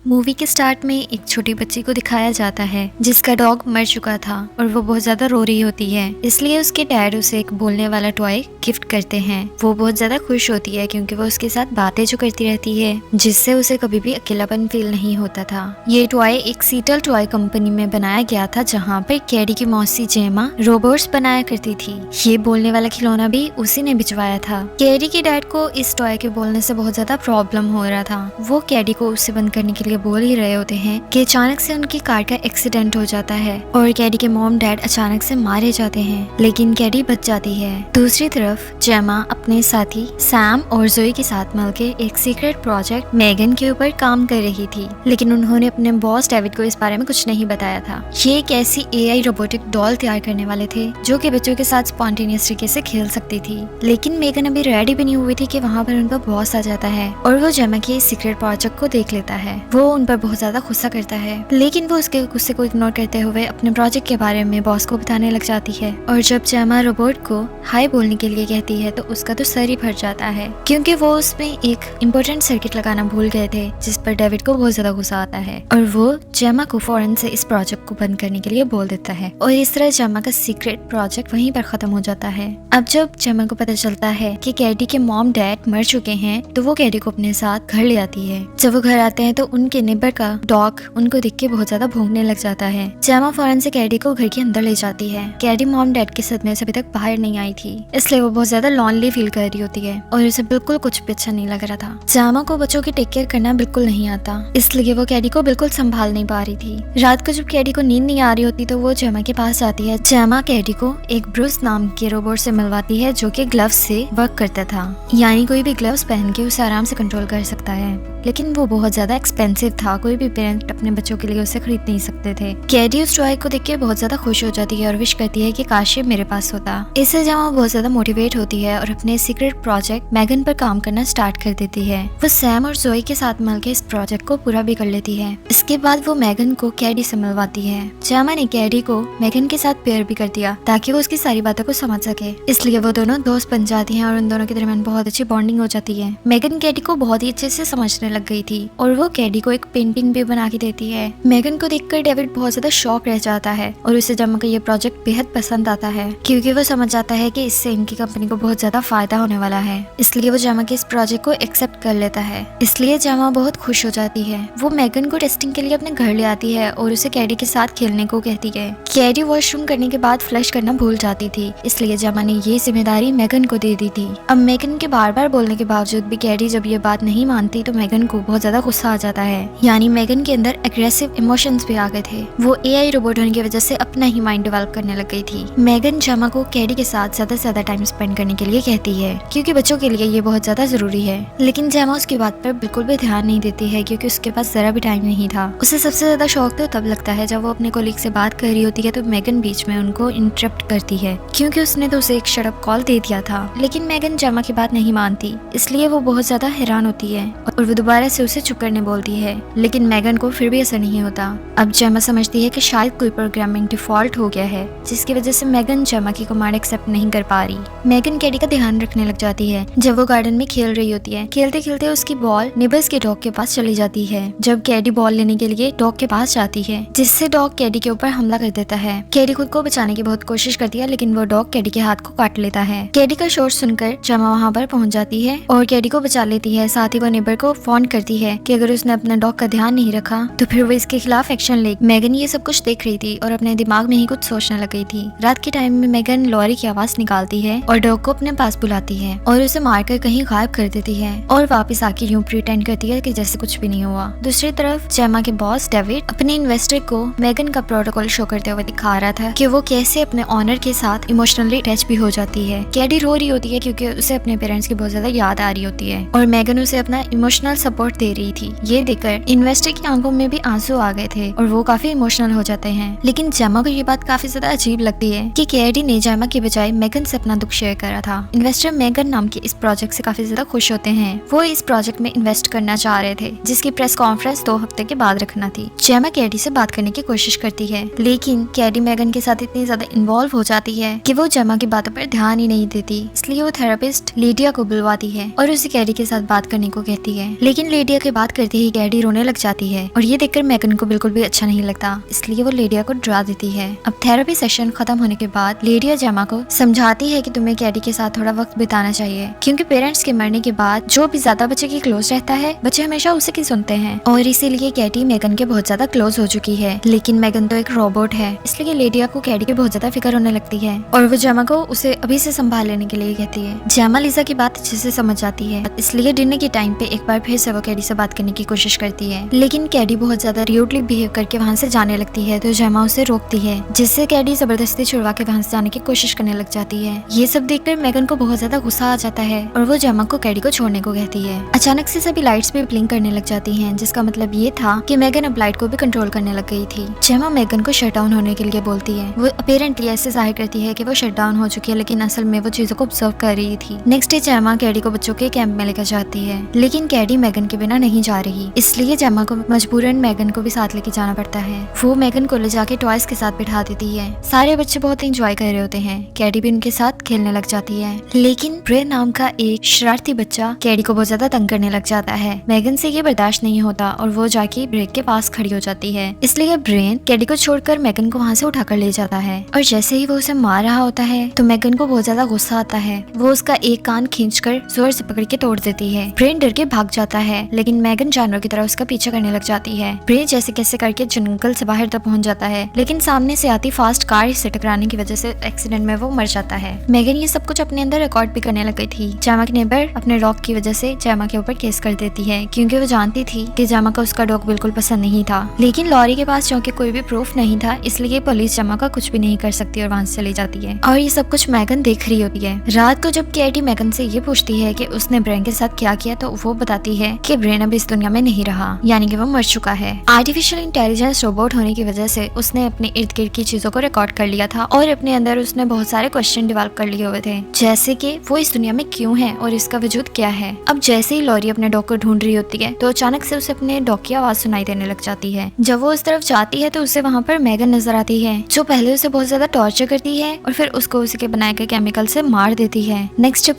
Movie के start में एक छोटी बच्ची को दिखाया जाता है जिसका डॉग मर चुका था और वो बहुत ज्यादा रो रही होती है। इसलिए उसके डैड उसे एक बोलने वाला टॉय गिफ्ट करते हैं। वो बहुत ज्यादा खुश होती है क्योंकि वो उसके साथ बातें जो करती रहती है जिससे उसे कभी भी अकेलापन फील नहीं होता था। ये टॉय एक सीटल टॉय कंपनी में बनाया गया था जहाँ पर कैडी की मौसी जेमा रोबोट्स बनाया करती थी। ये बोलने वाला खिलौना भी उसी ने भिजवाया था। कैडी के डैड को इस टॉय के बोलने से बहुत ज्यादा प्रॉब्लम हो रहा था। वो कैडी को उसे बंद करने के लिए बोल ही रहे होते हैं कि अचानक से उनकी कार का एक्सीडेंट हो जाता है और कैडी के मॉम डैड अचानक से मारे जाते हैं, लेकिन कैडी बच जाती है। दूसरी तरफ जेमा अपने साथी सैम और जोई के साथ मिलकर एक सीक्रेट प्रोजेक्ट मेगन के ऊपर काम कर रही थी, लेकिन उन्होंने अपने बॉस डेविड को इस बारे में कुछ नहीं बताया था। ये एक ऐसी एआई रोबोटिक डॉल तैयार करने वाले थे जो कि बच्चों के साथ स्पॉन्टेनियस तरीके से खेल सकती थी, लेकिन मेगन अभी रेडी भी नहीं हुई थी कि वहाँ पर उनका बॉस आ जाता है और वो जेमा के सीक्रेट प्रोजेक्ट को देख लेता है। वो उन पर बहुत ज्यादा गुस्सा करता है, लेकिन वो उसके गुस्से को इग्नोर करते हुए अपने प्रोजेक्ट के बारे में बॉस को बताने लग जाती है। और जब जेमा रोबोट को हाई बोलने के लिए कहती है तो उसका तो सर ही फट जाता है क्योंकि वो उसमें एक इम्पोर्टेंट सर्किट लगाना भूल गए थे जिस पर डेविड को बहुत ज्यादा गुस्सा आता है और वो जेमा को फौरन से इस प्रोजेक्ट को बंद करने के लिए बोल देता है और इस तरह जेमा का सीक्रेट प्रोजेक्ट वहीं पर खत्म हो जाता है। अब जब जेमा को पता चलता है कि कैडी के मॉम डैड मर चुके हैं तो वो कैडी को अपने साथ घर ले आती है। जब वो घर आते हैं तो उनके नेबर का डॉग उनको देख के बहुत ज्यादा भौंकने लग जाता है। जेमा फौरन से कैडी को घर के अंदर ले जाती है। कैडी मॉम डैड के सदमे से अभी तक बाहर नहीं आई थी, इसलिए वो बहुत ज्यादा लॉनली फील कर रही होती है और उसे बिल्कुल कुछ भी अच्छा नहीं लग रहा था। जेमा को बच्चों की टेक केयर करना बिल्कुल नहीं आता, इसलिए वो कैडी को बिल्कुल संभाल नहीं पा रही थी। रात को जब कैडी को नींद नहीं आ रही होती तो वो जेमा के पास जाती है। जेमा कैडी को एक ब्रूस नाम के रोबोट से मिलवाती है जो कि ग्लव्स से वर्क करता था, यानी कोई भी ग्लव्स पहन के उसे आराम से कंट्रोल कर सकता है, लेकिन वो बहुत ज्यादा एक्सपेंसिव था। कोई भी पेरेंट अपने बच्चों के लिए उसे खरीद नहीं सकते थे। कैडी उस टॉय को देख के बहुत ज्यादा खुश हो जाती है और विश करती है कि काश ये मेरे पास होता। इससे जेमा बहुत ज्यादा मोटिवेट होती है और अपने सीक्रेट प्रोजेक्ट मेगन पर काम करना स्टार्ट कर देती है। वो सैम और जोई के साथ मिलकर इस प्रोजेक्ट को पूरा भी कर लेती है। इसके बाद वो मेगन को कैडी से मिलवाती है। जेमा ने कैडी को मेगन के साथ पेयर भी कर दिया ताकि वो उसकी सारी बातों को समझ सके, इसलिए वो दोनों दोस्त बन जाती हैं और उन दोनों के दरमियान बहुत अच्छी बॉन्डिंग हो जाती है। मेगन कैडी को बहुत ही अच्छे से समझने लग गई थी और वो कैडी को एक पेंटिंग भी बना के देती है। मेगन को देखकर डेविड बहुत ज्यादा शॉक रह जाता है और उसे जेमा का ये प्रोजेक्ट बेहद पसंद आता है क्योंकि वो समझ जाता है कि इससे इनकी कंपनी को बहुत ज्यादा फायदा होने वाला है, इसलिए वो जेमा के इस प्रोजेक्ट को एक्सेप्ट कर लेता है। इसलिए जेमा बहुत खुश हो जाती है। वो मेगन को टेस्टिंग के लिए अपने घर ले आती है और उसे कैडी के साथ खेलने को कहती है। कैडी वॉशरूम करने के बाद फ्लश करना भूल जाती थी, इसलिए जेमा ने ये जिम्मेदारी मेगन को दे दी थी। अब मेगन के बार बार बोलने के बावजूद भी कैडी जब ये बात नहीं मानती तो मेगन को बहुत ज्यादा गुस्सा आ जाता है, यानी मेगन के अंदर एग्रेसिव इमोशंस भी आ गए थे। वो एआई रोबोट होने की वजह से अपना ही माइंड डेवलप करने लग गई थी। मेगन जेमा को कैडी के साथ ज्यादा से ज्यादा टाइम स्पेंड करने के लिए कहती है क्योंकि बच्चों के लिए ये बहुत ज्यादा जरूरी है, लेकिन जेमा उसकी बात पर बिल्कुल भी ध्यान नहीं देती है क्योंकि उसके पास जरा भी टाइम नहीं था। उसे सबसे ज्यादा शौक तो तब लगता है जब वो अपने कोलीग से बात कर रही होती है तो मेगन बीच में उनको इंटरप्ट करती है क्योंकि उसने तो उसे एक शट अप कॉल दे दिया था, लेकिन मेगन जेमा की बात नहीं मानती, इसलिए वो बहुत ज्यादा हैरान होती है और वो दोबारा से उसे चुप करने बोलती है, लेकिन मेगन को फिर भी असर नहीं होता। अब जेमा समझती है कि शायद कोई प्रोग्रामिंग डिफॉल्ट हो गया है जिसकी वजह से मेगन जेमा की कमांड एक्सेप्ट नहीं कर पा रही। मेगन कैडी का ध्यान रखने लग जाती है जब वो गार्डन में खेल रही होती है। खेलते खेलते उसकी बॉल निबल्स के डॉग के पास चली जाती है। जब कैडी बॉल लेने के लिए डॉग के पास जाती है जिससे डॉग कैडी के ऊपर हमला कर देता है। कैडी खुद को बचाने की बहुत कोशिश करती है, लेकिन वो डॉग कैडी के हाथ को काट लेता है। कैडी का शोर सुनकर जेमा वहाँ पर पहुँच जाती है और कैडी को बचा लेती है। साथ ही वो नेबर को फोन करती है कि अगर उसने अपना डॉग का ध्यान नहीं रखा तो फिर वो इसके खिलाफ एक्शन ले। मेगन ये सब कुछ देख रही थी और अपने दिमाग में ही कुछ सोचने लग गई थी। रात के टाइम में मेगन लॉरी की आवाज निकालती है और डॉग को अपने पास बुलाती है और उसे मारकर कहीं गायब कर देती है और वापस आके यूं प्रिटेंड करती है कि जैसे कुछ भी नहीं हुआ। दूसरी तरफ जेमा के बॉस डेविड अपने इन्वेस्टर को मेगन का प्रोटोकॉल शो करते हुए दिखा रहा था कि वो कैसे अपने ऑनर के साथ इमोशनली अटैच भी हो जाती है। कैडी रो रही होती है क्योंकि उसे अपने पेरेंट्स की बहुत ज्यादा याद आ रही होती है और मेगन उसे अपना इमोशनल सपोर्ट दे रही थी। ये देखकर इन्वेस्टर की आंखों में भी आंसू आ गए थे और वो काफी इमोशनल हो जाते हैं, लेकिन जेमा को ये बात काफी ज्यादा अजीब लगती है कि कैडी ने जेमा की बजाय मेगन से अपना दुख शेयर करा था। इन्वेस्टर मेगन नाम के इस प्रोजेक्ट से काफी ज्यादा खुश होते हैं। वो इस प्रोजेक्ट में इन्वेस्ट करना चाह रहे थे जिसकी प्रेस कॉन्फ्रेंस 2 हफ्ते के बाद रखना थी। जेमा कैडी से बात करने की कोशिश करती है, लेकिन कैडी मेगन के साथ इतनी ज्यादा इन्वॉल्व हो जाती है कि वो जेमा की बातों पर ध्यान ही नहीं देती, इसलिए वो थेरेपिस्ट लीडिया को बुलवाती है और उसे कैडी के साथ बात करने को कहती है। लेकिन लीडिया की बात करते ही कैडी कैडी रोने लग जाती है और ये देखकर मैगन को बिल्कुल भी अच्छा नहीं लगता, इसलिए वो लेडिया को डरा देती है। अब थेरेपी सेशन खत्म होने के बाद लेडिया जेमा को समझाती है कि तुम्हें कैडी के साथ थोड़ा वक्त बिताना चाहिए, क्योंकि पेरेंट्स के मरने के बाद जो भी ज्यादा बच्चे के क्लोज रहता है बच्चे हमेशा उसे की सुनते हैं, और इसीलिए कैडी मैगन के बहुत ज्यादा क्लोज हो चुकी है। लेकिन मैगन तो एक रोबोट है, इसलिए लेडिया को कैडी की बहुत ज्यादा फिक्र होने लगती है और वो जेमा को उसे अभी से संभाल लेने के लिए कहती है। जेमा लिजा की बात अच्छे से समझ जाती है, इसलिए डिनर के टाइम पे एक बार फिर से वो कैडी से बात करने की कोशिश करती है, लेकिन कैडी बहुत ज्यादा र्यूडली बिहेव करके वहाँ से जाने लगती है, तो जेमा उसे रोकती है, जिससे कैडी जबरदस्ती छुड़वा के वहाँ से जाने की कोशिश करने लग जाती है। ये सब देखकर मैगन को बहुत ज्यादा गुस्सा आ जाता है और वो जेमा को कैडी को छोड़ने को कहती है। अचानक से सभी लाइट्स भी ब्लिंक करने लग जाती हैं, जिसका मतलब ये था कि मैगन अब लाइट को भी कंट्रोल करने लग गई थी। जेमा मैगन को शट डाउन होने के लिए बोलती है। वो अपेरेंटली ऐसे जाहिर करती है कि वो शट डाउन हो चुकी है, लेकिन असल में वो चीजों को ऑब्जर्व कर रही थी। नेक्स्ट डे जेमा कैडी को बच्चों के कैंप में लेकर जाती है, लेकिन कैडी मैगन के बिना नहीं जा रही, इसलिए जेमा को मजबूरन मैगन को भी साथ लेके जाना पड़ता है। वो मैगन को ले जाके टॉयज के साथ बिठा देती है। सारे बच्चे बहुत एंजॉय कर रहे होते हैं, कैडी भी उनके साथ खेलने लग जाती है, लेकिन ब्रेन नाम का एक शरारती बच्चा कैडी को बहुत ज्यादा तंग करने लग जाता है। मैगन से ये बर्दाश्त नहीं होता और वो जाके ब्रेक के पास खड़ी हो जाती है, इसलिए ब्रेन कैडी को छोड़कर मैगन को वहाँ से उठाकर ले जाता है, और जैसे ही वो उसे मार रहा होता है तो मैगन को बहुत ज्यादा गुस्सा आता है। वो उसका एक कान खींचकर जोर से पकड़ के तोड़ देती है। ब्रेन डर के भाग जाता है, लेकिन मैगन जानवर की तरह उसका पीछा करने लग जाती है। ब्रेन जैसे कैसे करके जंगल से बाहर तक पहुंच जाता है, लेकिन सामने से आती फास्ट कार से टकराने की वजह से एक्सीडेंट में वो मर जाता है। मैगन ये सब कुछ अपने अंदर रिकॉर्ड भी करने लग गई थी। जेमा के नेबर अपने डॉग की वजह से जेमा के ऊपर केस कर देती है, क्योंकि वो जानती थी कि जेमा को उसका डॉग बिल्कुल पसंद नहीं था, लेकिन लॉरी के पास क्योंकि कोई भी प्रूफ नहीं था, इसलिए पुलिस जेमा का कुछ भी नहीं कर सकती और वहाँ से चली जाती है। और ये सब कुछ मैगन देख रही होती है। रात को जब कैडी मैगन से ये पूछती है कि उसने ब्रेन के साथ क्या किया, तो वो बताती है कि ब्रेन अब इस दुनिया में नहीं रहा, यानी कि वो मर चुका है। आर्टिफिशियल इंटेलिजेंस रोबोट होने की वजह से उसने अपने इर्द गिर्द की चीजों को रिकॉर्ड कर लिया था और अपने अंदर उसने बहुत सारे क्वेश्चन डेवलप कर लिए हुए थे, जैसे कि वो इस दुनिया में क्यों है और इसका वजूद क्या है। अब जैसे ही लॉरी अपने डॉग को ढूंढ रही होती है, तो अचानक से उसे अपने डॉग की आवाज सुनाई देने लग जाती है। जब वो उस तरफ जाती है तो उसे वहाँ पर मैगन नजर आती है, जो पहले उसे बहुत ज्यादा टॉर्चर करती है और फिर उसको उसी के बनाए गए केमिकल से मार देती है। Next day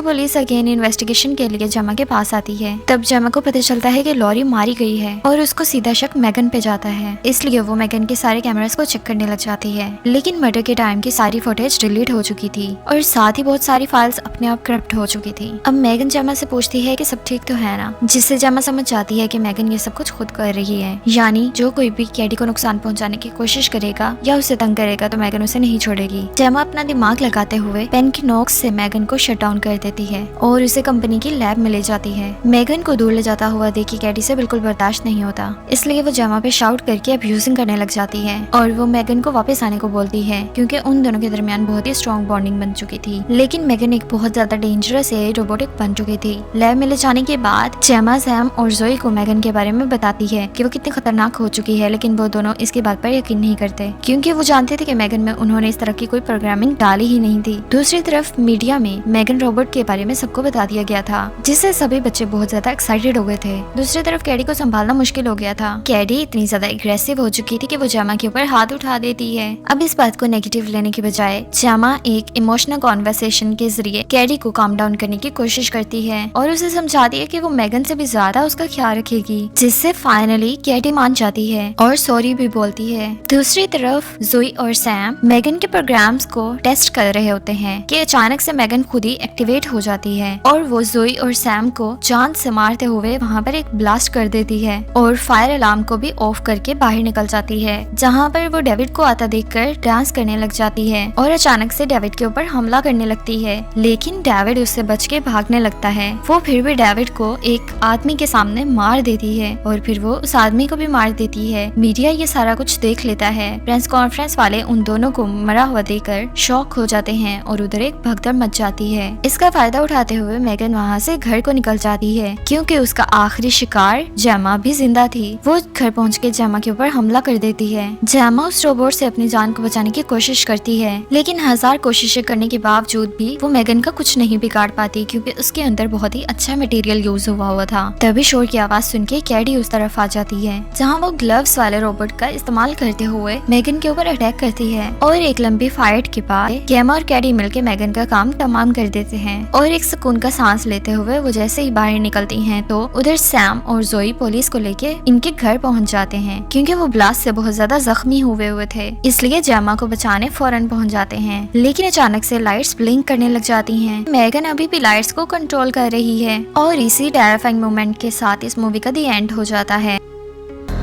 police again investigation के लिए जेमा के पास आती है। तब जेमा को पता चलता है कि लॉरी मारी गई है और उसको सीधा शक मैगन पे जाता है, इसलिए वो मैगन के सारे कैमरास को चेक करने लग जाती है। लेकिन मर्डर के टाइम की सारी फुटेज डिलीट हो चुकी थी और साथ ही बहुत सारी फाइल्स अपने आप करप्ट हो चुकी थी। अब मैगन जेमा से पूछती है कि सब ठीक तो है ना, जिससे जेमा समझ जाती है कि मैगन ये सब कुछ खुद कर रही है, यानी जो कोई भी कैडी को नुकसान पहुंचाने की कोशिश करेगा या उसे तंग करेगा तो मैगन उसे नहीं छोड़ेगी। जेमा अपना दिमाग लगाते हुए पेन की नोक से मैगन को शट डाउन कर देती है और उसे कंपनी की लैब में ले जाती है। मैगन को दूर ले जाता हुआ देखी कैडी से बिल्कुल बर्दाश्त नहीं होता, इसलिए वो जेमा पे शाउट करके अब्यूजिंग करने लग जाती है और वो मैगन को वापस आने को बोलती है, क्योंकि उन दोनों के दरमियान बहुत ही स्ट्रॉन्ग बॉन्डिंग बन चुकी थी। लेकिन मैगन एक बहुत ज्यादा डेंजरस रोबोटिक बन चुकी थी। लैब में ले जाने के बाद जेमा सैम और जोई को मैगन के बारे में बताती है कि वो कितनी खतरनाक हो चुकी है, लेकिन वो दोनों इसकी बात पर यकीन नहीं करते, क्योंकि वो जानते थे कि मैगन में उन्होंने इस तरह की कोई प्रोग्रामिंग डाली ही नहीं थी। दूसरी तरफ मीडिया में मैगन रोबोट के बारे में सबको बता दिया गया था, जिससे सभी बच्चे बहुत ज्यादा एक्साइटेड हो गए थे। दूसरी तरफ कैडी को संभालना मुश्किल हो गया था। कैडी इतनी ज्यादा एग्रेसिव हो चुकी थी कि वो जेमा के ऊपर हाथ उठा देती है। अब इस बात को नेगेटिव लेने की बजाय जेमा एक इमोशनल कॉन्वर्सेशन के जरिए कैडी को काम डाउन करने की कोशिश करती है और उसे समझाती है कि वो मैगन से भी ज्यादा उसका ख्याल रखेगी, जिससे फाइनली कैडी मान जाती है और सॉरी भी बोलती है। दूसरी तरफ जोई और सैम मैगन के प्रोग्राम्स को टेस्ट कर रहे होते हैं कि अचानक से मैगन खुद ही एक्टिवेट हो जाती है और वो जोई और सैम को जान से मारते हुए वहाँ पर एक ब्लास्ट कर देती है और फायर अलार्म को भी ऑफ करके बाहर निकल जाती है, जहाँ पर वो डेविड को आता देखकर डांस करने लग जाती है और अचानक से डेविड के ऊपर हमला करने लगती है, लेकिन डेविड उससे बच के भागने लगता है। वो फिर भी डेविड को एक आदमी के सामने मार देती है और फिर वो उस आदमी को भी मार देती है। मीडिया ये सारा कुछ देख लेता है। प्रेस कॉन्फ्रेंस वाले उन दोनों को मरा हुआ देखकर शॉक हो जाते हैं और उधर एक भगदड़ मच जाती है। इसका फायदा उठाते हुए मैगन वहाँ से घर को निकल जाती है, क्योंकि उसका आखिरी शिकार जेमा भी जिंदा थी। वो घर पहुँच के जेमा के ऊपर हमला कर देती है। जेमा उस रोबोट से अपनी जान को बचाने की कोशिश करती है, लेकिन हजार कोशिशें करने के बावजूद भी वो मैगन का कुछ नहीं बिगाड़ पाती, क्योंकि उसके अंदर बहुत ही अच्छा मटेरियल यूज हुआ था। तभी शोर की आवाज सुन के कैडी उस तरफ आ जाती है, जहाँ वो ग्लव्स वाले रोबोट का इस्तेमाल करते हुए मैगन के ऊपर अटैक करती है और एक लंबी फाइट के बाद जेमा और कैडी मिलकर मैगन का काम तमाम कर देते हैं और एक सुकून का सांस लेते हुए वो जैसे ही बाहर निकलती हैं तो उधर सैम और जोई पुलिस को लेके इनके घर पहुंच जाते हैं क्योंकि वो ब्लास्ट से बहुत ज्यादा जख्मी हुए थे, इसलिए जेमा को बचाने फौरन पहुंच जाते हैं। लेकिन अचानक से लाइट्स ब्लिंक करने लग जाती हैं। मेगन अभी भी लाइट्स को कंट्रोल कर रही है और इसी टेरिफाइंग मोमेंट के साथ इस मूवी का दी एंड हो जाता है।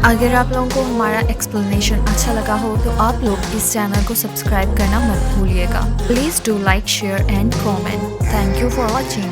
अगर आप लोगों को हमारा एक्सप्लेनेशन अच्छा लगा हो तो आप लोग इस चैनल को सब्सक्राइब करना मत भूलिएगा। Please do like, share and comment. Thank you for watching.